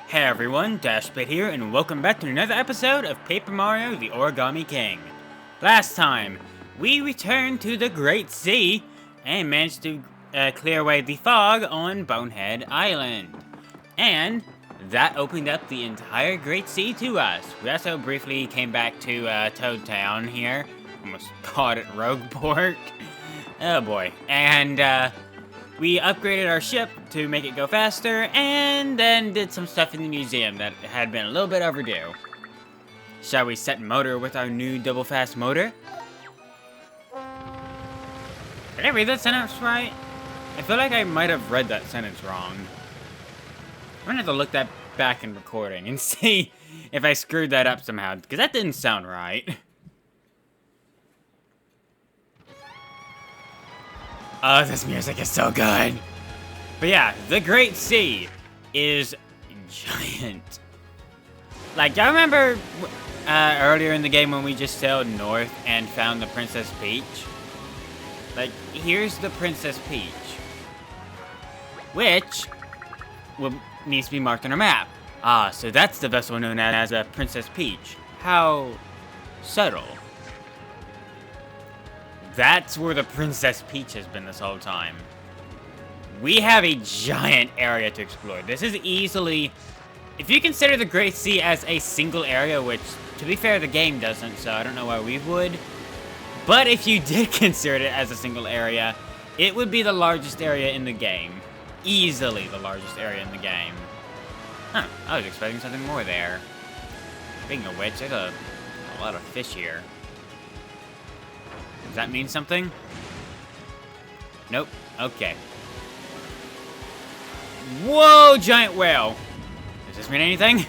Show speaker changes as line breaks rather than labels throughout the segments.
Hey everyone, Dashbit here, and welcome back to another episode of Paper Mario: The Origami King. Last time, we returned to the Great Sea and managed to clear away the fog on Bonehead Island. And that opened up the entire Great Sea to us. We also briefly came back to Toad Town here. Almost called it Rogueport. Oh boy. And we upgraded our ship to make it go faster, and then did some stuff in the museum that had been a little bit overdue. Shall we set motor with our new double fast motor? Did I read that sentence right? I feel like I might have read that sentence wrong. I'm gonna have to look that back in recording and see if I screwed that up somehow, because that didn't sound right. Oh, this music is so good. But yeah, the Great Sea is giant. Like, y'all remember earlier in the game when we just sailed north and found the Princess Peach? Like, here's the Princess Peach, which needs to be marked on our map. Ah, so that's the vessel known as a Princess Peach. How subtle. That's where the Princess Peach has been this whole time. We have a giant area to explore. This is easily, if you consider the Great Sea as a single area, which, to be fair, the game doesn't, so I don't know why we would. But if you did consider it as a single area, it would be the largest area in the game. Easily the largest area in the game. Huh, I was expecting something more there. Speaking of which, there's a lot of fish here. Does that mean something? Nope. Okay. Whoa, giant whale! Does this mean anything?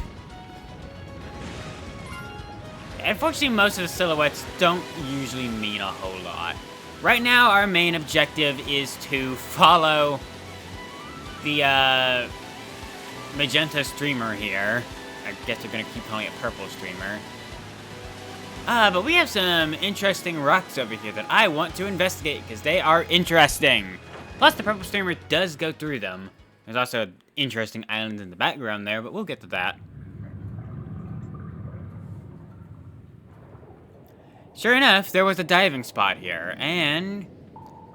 Unfortunately, most of the silhouettes don't usually mean a whole lot. Right now, our main objective is to follow the magenta streamer here. I guess they're gonna keep calling it purple streamer. But we have some interesting rocks over here that I want to investigate, because they are interesting. Plus, the purple streamer does go through them. There's also an interesting island in the background there, but we'll get to that. Sure enough, there was a diving spot here, and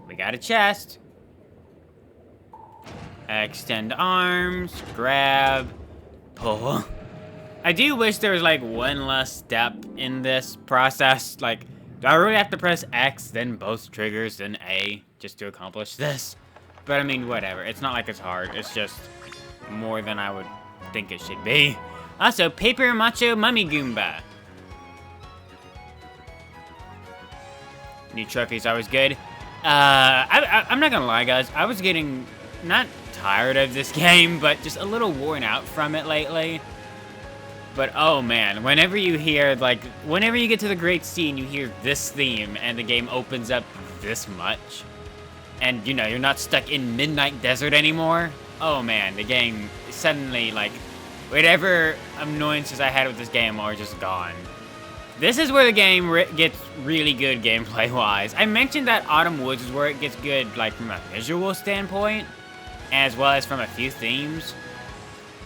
we got a chest. Extend arms, grab, pull. I do wish there was, like, one less step in this process. Like, do I really have to press X, then both triggers, then A, just to accomplish this? But, I mean, whatever. It's not like it's hard. It's just more than I would think it should be. Also, Paper Macho Mummy Goomba. New trophy's always good. I'm not gonna lie, guys. I was getting, not tired of this game, but just a little worn out from it lately. But oh man, whenever you hear, like, whenever you get to the Great Sea and you hear this theme and the game opens up this much, and you know, you're not stuck in Midnight Desert anymore, oh man, the game suddenly, like, whatever annoyances I had with this game are just gone. This is where the game gets really good gameplay-wise. I mentioned that Autumn Woods is where it gets good, like, from a visual standpoint, as well as from a few themes.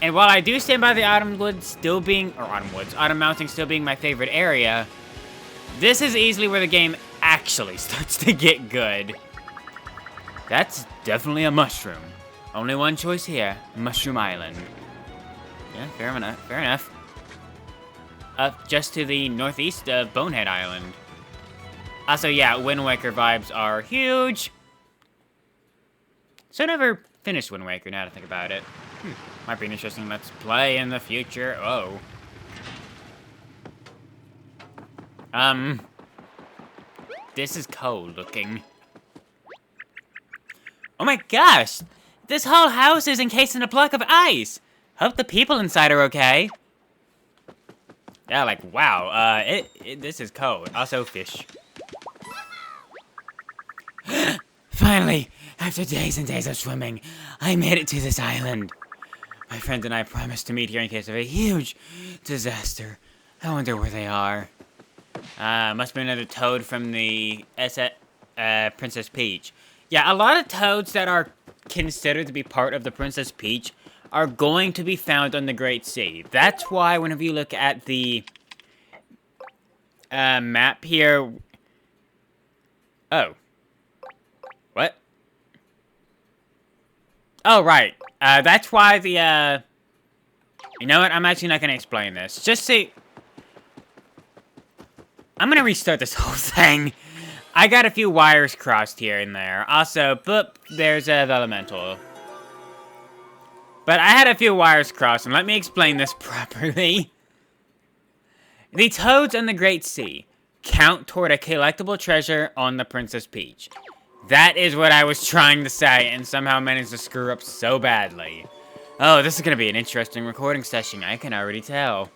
And while I do stand by the Autumn Mountain still being my favorite area, this is easily where the game actually starts to get good. That's definitely a mushroom. Only one choice here, Mushroom Island. Yeah, fair enough. Up just to the northeast of Bonehead Island. Also, yeah, Wind Waker vibes are huge. So I never finished Wind Waker, now to think about it. Might be an interesting let's play in the future. Oh. This is cold looking. Oh my gosh! This whole house is encased in a block of ice! Hope the people inside are okay. Yeah, like, wow, this is cold. Also, fish. Finally, after days and days of swimming, I made it to this island. My friend and I promised to meet here in case of a huge disaster. I wonder where they are. Must be another toad from the Princess Peach. Yeah, a lot of toads that are considered to be part of the Princess Peach are going to be found on the Great Sea. That's why whenever you look at the map here... Oh. What? Oh, right. That's why the, You know what? I'm actually not going to explain this. Just see... I'm going to restart this whole thing. I got a few wires crossed here and there. Also, boop, there's the elemental. But I had a few wires crossed, and let me explain this properly. The toads on the Great Sea count toward a collectible treasure on the Princess Peach. That is what I was trying to say, and somehow managed to screw up so badly. Oh, this is going to be an interesting recording session, I can already tell.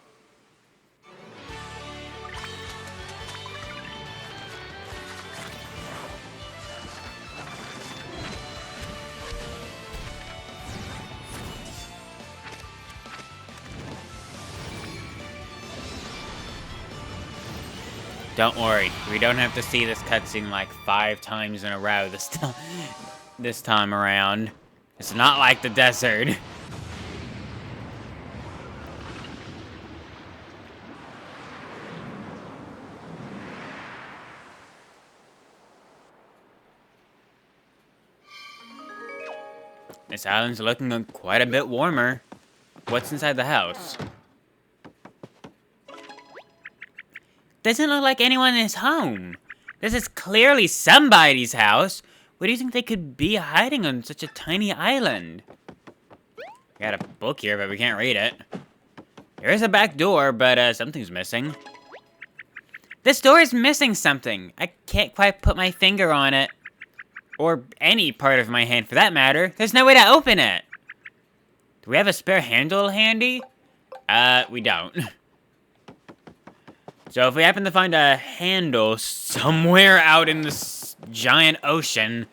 Don't worry, we don't have to see this cutscene like 5 times in a row this time around. It's not like the desert. This island's looking quite a bit warmer. What's inside the house? Doesn't look like anyone is home. This is clearly somebody's house. What do you think they could be hiding on such a tiny island? We got a book here, but we can't read it. There is a back door, but something's missing. This door is missing something. I can't quite put my finger on it. Or any part of my hand, for that matter. There's no way to open it. Do we have a spare handle handy? We don't. So if we happen to find a handle somewhere out in this giant ocean,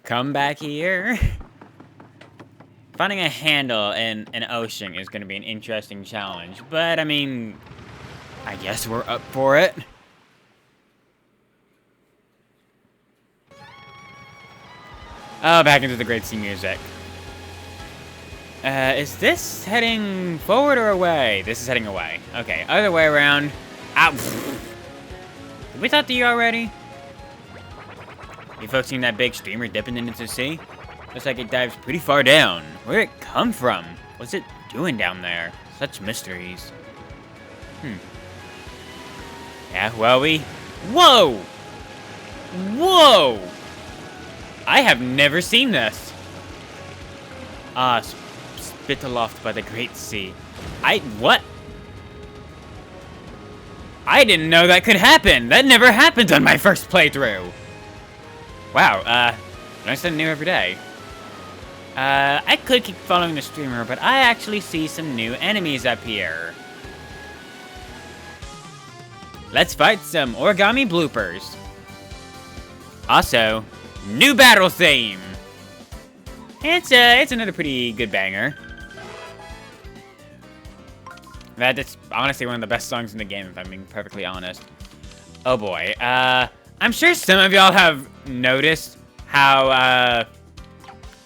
come back here. Finding a handle in an ocean is going to be an interesting challenge, but I mean, I guess we're up for it. Oh, back into the Great Sea music. Is this heading forward or away? This is heading away. Okay, other way around. Ow! Did we talk to you already? You folks seen that big streamer dipping into the sea? Looks like it dives pretty far down. Where'd it come from? What's it doing down there? Such mysteries. Yeah, well, Whoa! Whoa! I have never seen this. Spit aloft by the Great Sea. What? I didn't know that could happen. That never happened on my first playthrough. Wow, learn something new every day. I could keep following the streamer, but I actually see some new enemies up here. Let's fight some Origami bloopers. Also, new battle theme. It's another pretty good banger. That's honestly one of the best songs in the game, if I'm being perfectly honest. Oh boy. I'm sure some of y'all have noticed how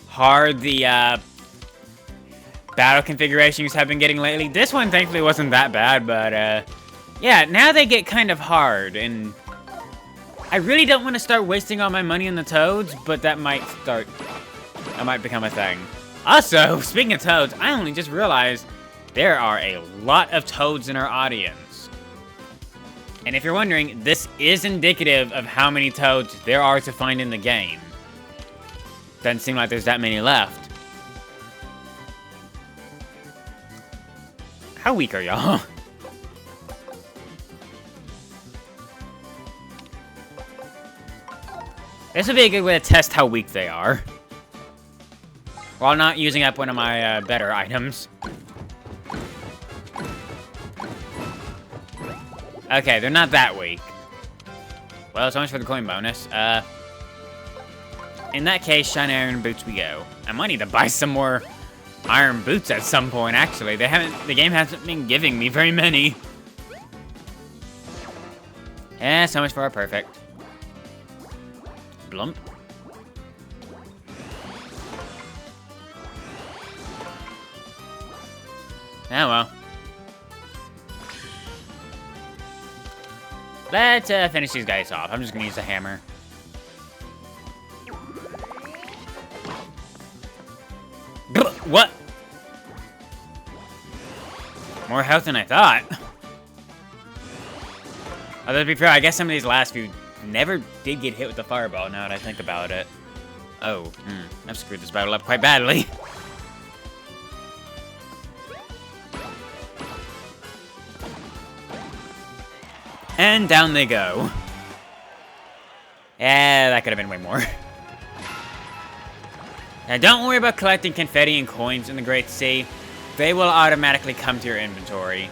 hard the battle configurations have been getting lately. This one thankfully wasn't that bad, but yeah, now they get kind of hard, and I really don't want to start wasting all my money on the toads, but that might become a thing. Also, speaking of toads, I only just realized there are a lot of toads in our audience. And if you're wondering, this is indicative of how many toads there are to find in the game. Doesn't seem like there's that many left. How weak are y'all? This would be a good way to test how weak they are. While not using up one of my better items. Okay, they're not that weak. Well, so much for the coin bonus. In that case, shiny iron boots we go. I might need to buy some more iron boots at some point, actually. The game hasn't been giving me very many. Yeah, so much for our perfect. Blump. Oh well. Let's finish these guys off. I'm just gonna use the hammer. What? More health than I thought. Although to be fair, I guess some of these last few never did get hit with the fireball, now that I think about it. Oh, I've screwed this battle up quite badly. And down they go. Yeah, that could have been way more. Now, don't worry about collecting confetti and coins in the Great Sea. They will automatically come to your inventory.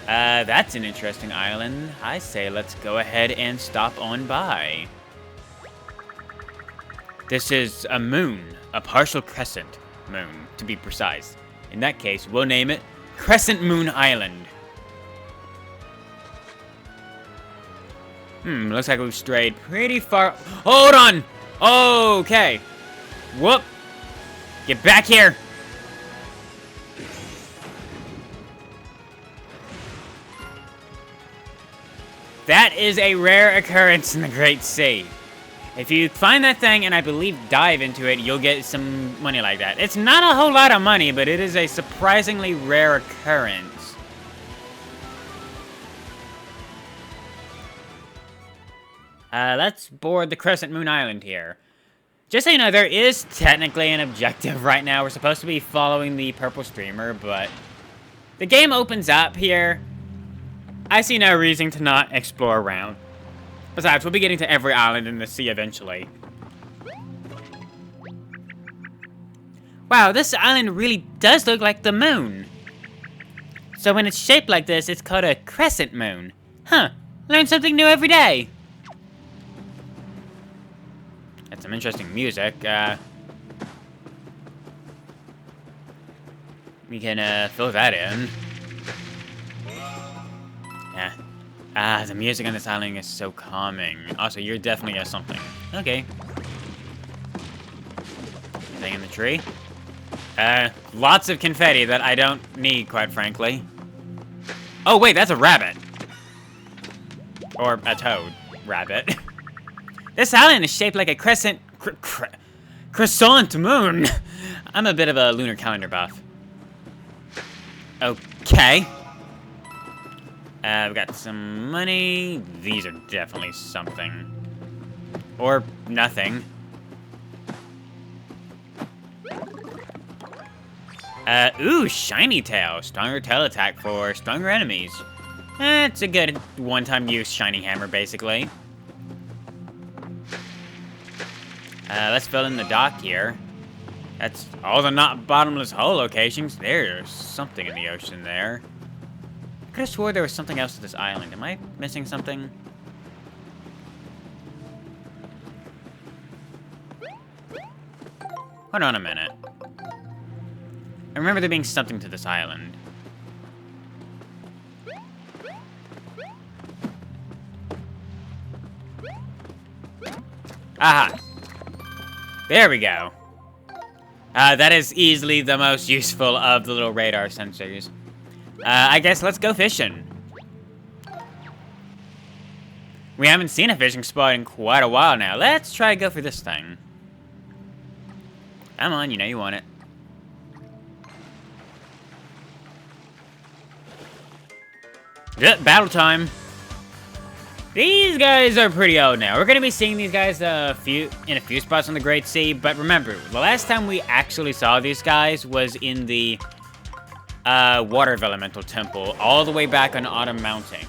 That's an interesting island. I say let's go ahead and stop on by. This is a moon, a partial crescent moon, to be precise. In that case, we'll name it Crescent Moon Island. Looks like we've strayed pretty far. Hold on! Okay. Whoop. Get back here. That is a rare occurrence in the Great Sea. If you find that thing, and I believe dive into it, you'll get some money like that. It's not a whole lot of money, but it is a surprisingly rare occurrence. Let's board the Crescent Moon Island here. Just so you know, there is technically an objective right now. We're supposed to be following the purple streamer, but the game opens up here. I see no reason to not explore around. Besides, we'll be getting to every island in the sea eventually. Wow, this island really does look like the moon. So when it's shaped like this, it's called a crescent moon. Huh, learn something new every day. That's some interesting music. We can fill that in. Yeah. The music on this island is so calming. Also, you're definitely something. Okay. Anything in the tree? Lots of confetti that I don't need, quite frankly. Oh, wait, that's a rabbit. Or a toad rabbit. This island is shaped like a crescent moon. I'm a bit of a lunar calendar buff. Okay. We've got some money. These are definitely something. Or nothing. Ooh, shiny tail. Stronger tail attack for stronger enemies. It's a good one-time use shiny hammer, basically. Let's fill in the dock here. That's all the not bottomless hole locations. There's something in the ocean there. I could have swore there was something else to this island. Am I missing something? Hold on a minute. I remember there being something to this island. Aha! There we go. That is easily the most useful of the little radar sensors. I guess let's go fishing. We haven't seen a fishing spot in quite a while now. Let's try to go for this thing. Come on, you know you want it. Yep, battle time. These guys are pretty old now. We're going to be seeing these guys in a few spots on the Great Sea, but remember, the last time we actually saw these guys was in the Water Elemental Temple, all the way back on Autumn Mountain.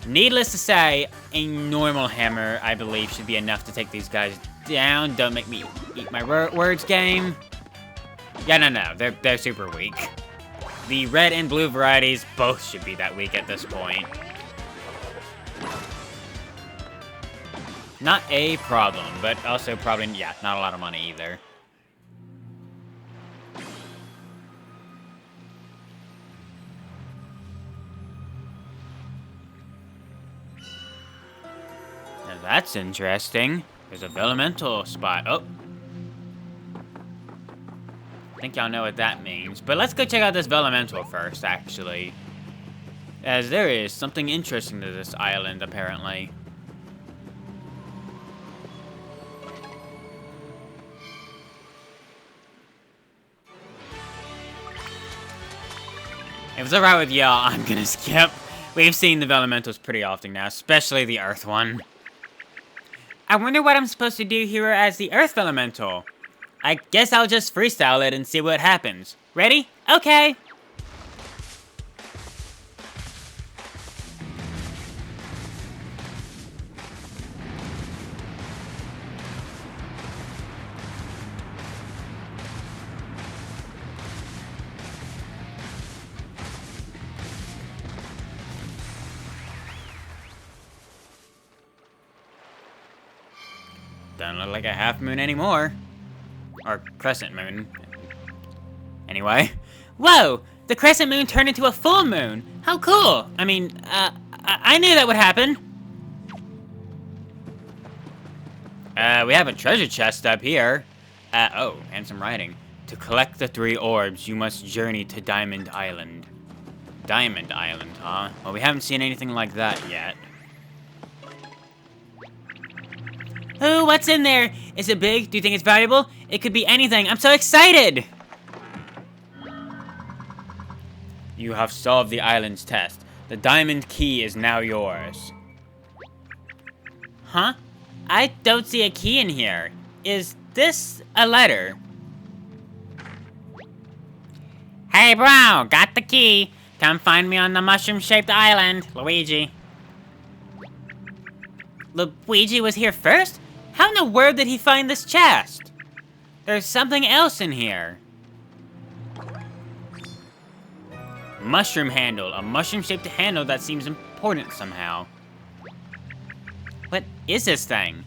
Needless to say, a normal hammer, I believe, should be enough to take these guys down. Don't make me eat my words, game. Yeah, no, they're super weak. The red and blue varieties both should be that weak at this point. Not a problem, but also probably, yeah, not a lot of money either. Now that's interesting. There's a elemental spot. Oh. I think y'all know what that means. But let's go check out this Vellumental first, actually. As there is something interesting to this island, apparently. If it's alright with y'all, I'm gonna skip. We've seen the Vellumentals pretty often now, especially the Earth one. I wonder what I'm supposed to do here as the Earth Vellumental. I guess I'll just freestyle it and see what happens. Ready? Okay! Doesn't look like a half moon anymore. Or crescent moon. Anyway. Whoa! The crescent moon turned into a full moon! How cool! I mean, I knew that would happen. We have a treasure chest up here. Oh, and some writing. To collect the 3 orbs, you must journey to Diamond Island. Diamond Island, huh? Well, we haven't seen anything like that yet. Ooh, what's in there? Is it big? Do you think it's valuable? It could be anything. I'm so excited! You have solved the island's test. The diamond key is now yours. Huh? I don't see a key in here. Is this a letter? Hey, bro! Got the key. Come find me on the mushroom-shaped island, Luigi. Luigi was here first? How in the world did he find this chest? There's something else in here. Mushroom handle. A mushroom-shaped handle that seems important somehow. What is this thing?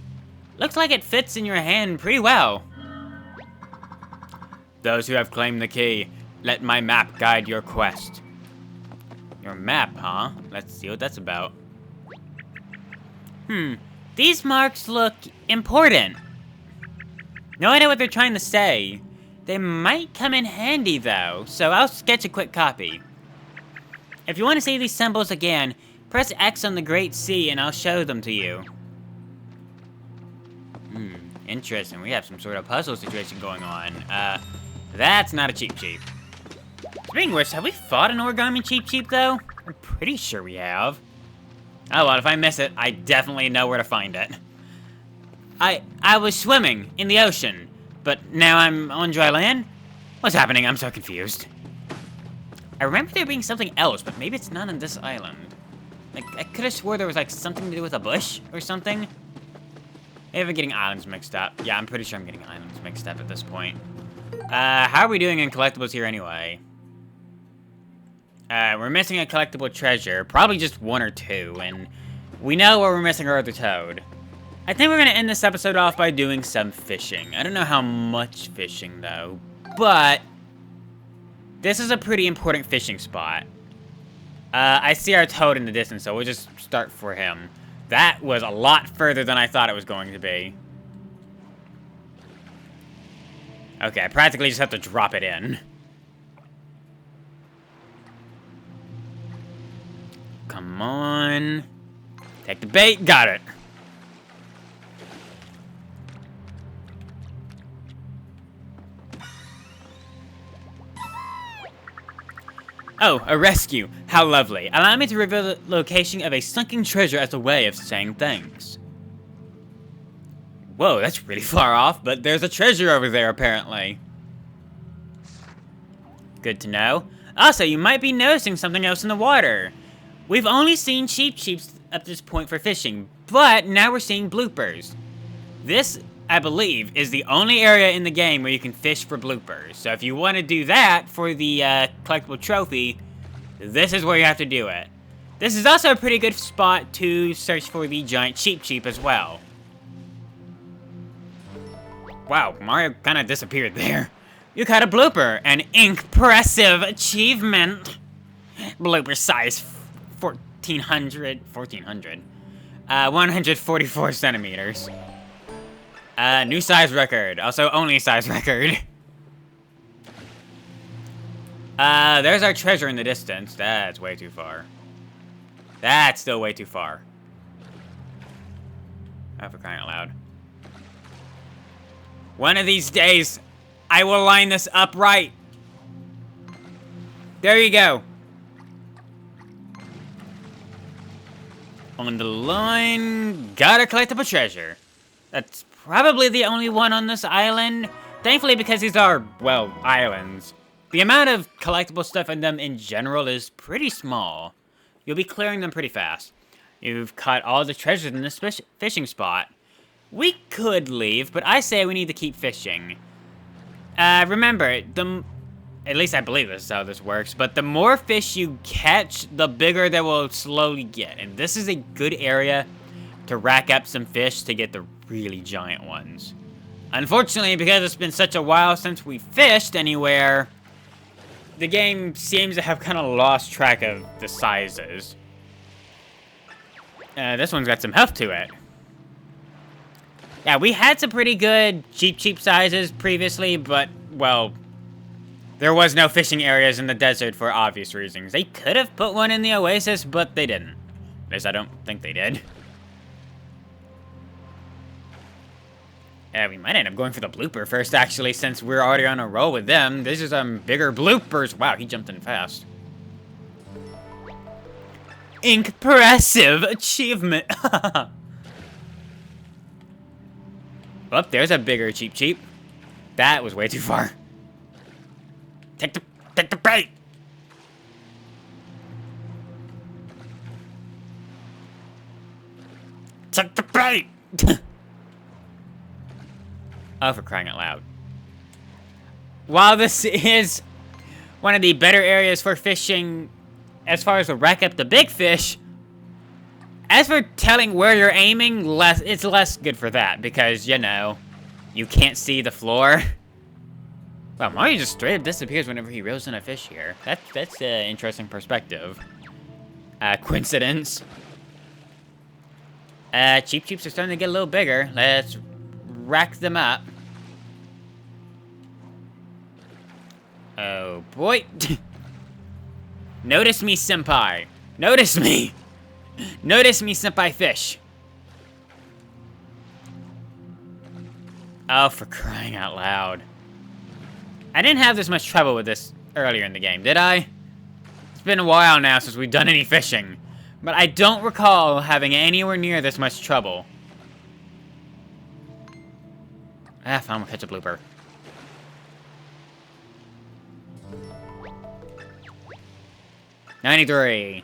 Looks like it fits in your hand pretty well. Those who have claimed the key, let my map guide your quest. Your map, huh? Let's see what that's about. These marks look important. No idea what they're trying to say. They might come in handy, though, so I'll sketch a quick copy. If you want to see these symbols again, press X on the Great Sea and I'll show them to you. Interesting. We have some sort of puzzle situation going on. That's not a Cheep Cheep. Speaking of which, have we fought an Origami Cheep Cheep, though? I'm pretty sure we have. Oh, well, if I miss it, I definitely know where to find it. I was swimming in the ocean, but now I'm on dry land? What's happening? I'm so confused. I remember there being something else, but maybe it's not on this island. Like, I could have swore there was, like, something to do with a bush or something. Maybe I'm getting islands mixed up. Yeah, I'm pretty sure I'm getting islands mixed up at this point. How are we doing in collectibles here anyway? We're missing a collectible treasure. Probably just 1 or 2, and we know where we're missing our other toad. I think we're gonna end this episode off by doing some fishing. I don't know how much fishing, though, but this is a pretty important fishing spot. I see our toad in the distance, so we'll just start for him. That was a lot further than I thought it was going to be. Okay, I practically just have to drop it in. Come on. Take the bait. Got it. Oh, a rescue. How lovely. Allow me to reveal the location of a sunken treasure as a way of saying thanks. Whoa, that's really far off, but there's a treasure over there, apparently. Good to know. Also, you might be noticing something else in the water. We've only seen Cheep Cheeps up to this point for fishing, but now we're seeing bloopers. This, I believe, is the only area in the game where you can fish for bloopers. So if you want to do that for the collectible trophy, this is where you have to do it. This is also a pretty good spot to search for the giant Cheep Cheep as well. Wow, Mario kind of disappeared there. You caught a blooper, an impressive achievement. Blooper size 144 centimeters. New size record. Also, only size record. There's our treasure in the distance. That's way too far. That's still way too far. Oh, for crying out loud. One of these days, I will line this up right. There you go. On the line, gotta collect up a treasure. That's probably the only one on this island. Thankfully, because these are, well, islands. The amount of collectible stuff in them in general is pretty small. You'll be clearing them pretty fast. You've caught all the treasures in this fishing spot. We could leave, but I say we need to keep fishing. Remember, at least I believe this is how this works, but the more fish you catch, the bigger they will slowly get. And this is a good area to rack up some fish to get the really giant ones. Unfortunately, because it's been such a while since we fished anywhere, the game seems to have kind of lost track of the sizes. This one's got some heft to it. Yeah, we had some pretty good cheap sizes previously, but, well, there was no fishing areas in the desert for obvious reasons. They could have put one in the oasis, but they didn't. At least I don't think they did. We might end up going for the blooper first, actually, since we're already on a roll with them. These are some bigger bloopers. Wow, he jumped in fast. Impressive achievement. Oh, there's a bigger cheap. That was way too far. Take the bait. Take the bait. Oh, for crying out loud. While this is one of the better areas for fishing as far as to rack up the big fish, as for telling where you're aiming, it's less good for that because, you know, you can't see the floor. Wow, Mario just straight up disappears whenever he reels in a fish here. That's an interesting perspective. Coincidence. Cheeps are starting to get a little bigger. Let's rack them up. Oh, boy. Notice me, senpai. Notice me. Notice me, senpai fish. Oh, for crying out loud. I didn't have this much trouble with this earlier in the game, did I? It's been a while now since we've done any fishing, but I don't recall having anywhere near this much trouble. Ah, fine, we'll catch a blooper. $93.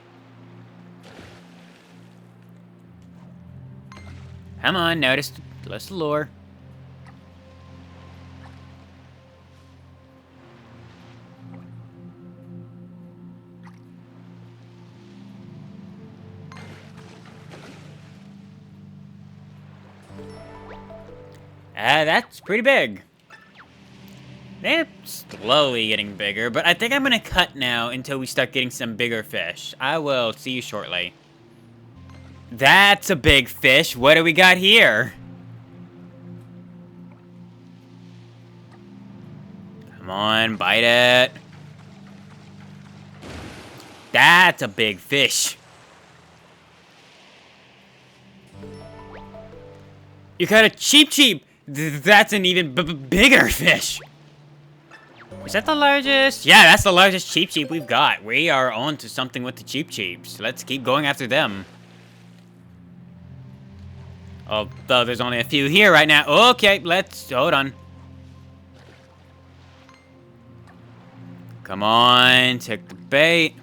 Come on, notice the lure. That's pretty big. They're slowly getting bigger, but I think I'm gonna cut now until we start getting some bigger fish. I will see you shortly. That's a big fish. What do we got here? Come on, bite it. That's a big fish. You got a cheap. That's an even bigger fish. Is that the largest? Yeah, that's the largest cheap we've got. We are on to something with the cheaps. Let's keep going after them. Although there's only a few here right now. Okay, let's hold on. Come on, take the bait.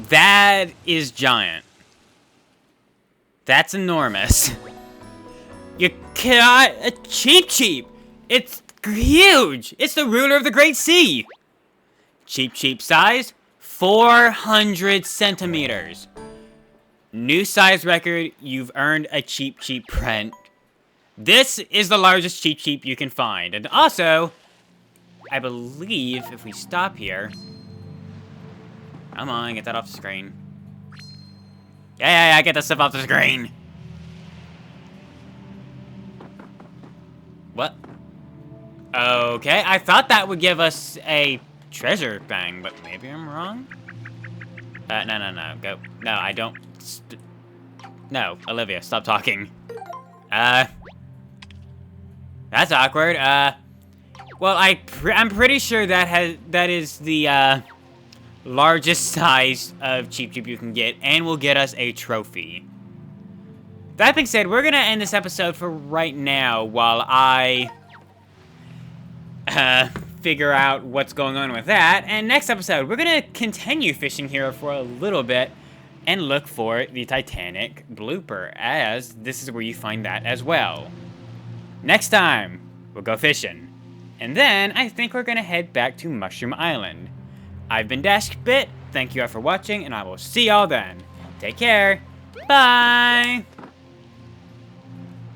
That is giant. That's enormous. You caught a cheap. It's huge. It's the ruler of the Great Sea. Cheap size, 400 centimeters. New size record. You've earned a cheap print. This is the largest cheap you can find. And also, I believe if we stop here... Come on, get that off the screen. Yeah, get the stuff off the screen. What? Okay, I thought that would give us a treasure thing, but maybe I'm wrong? No, go. No, I don't. No, Olivia, stop talking. That's awkward. Well, I'm pretty sure that is the, largest size of Cheep Cheep you can get, and will get us a trophy. That being said, we're gonna end this episode for right now while I figure out what's going on with that. And next episode, we're gonna continue fishing here for a little bit and look for the Titanic blooper, as this is where you find that as well. Next time, we'll go fishing. And then, I think we're gonna head back to Mushroom Island. I've been DashBit, thank you all for watching, and I will see y'all then. Take care, bye!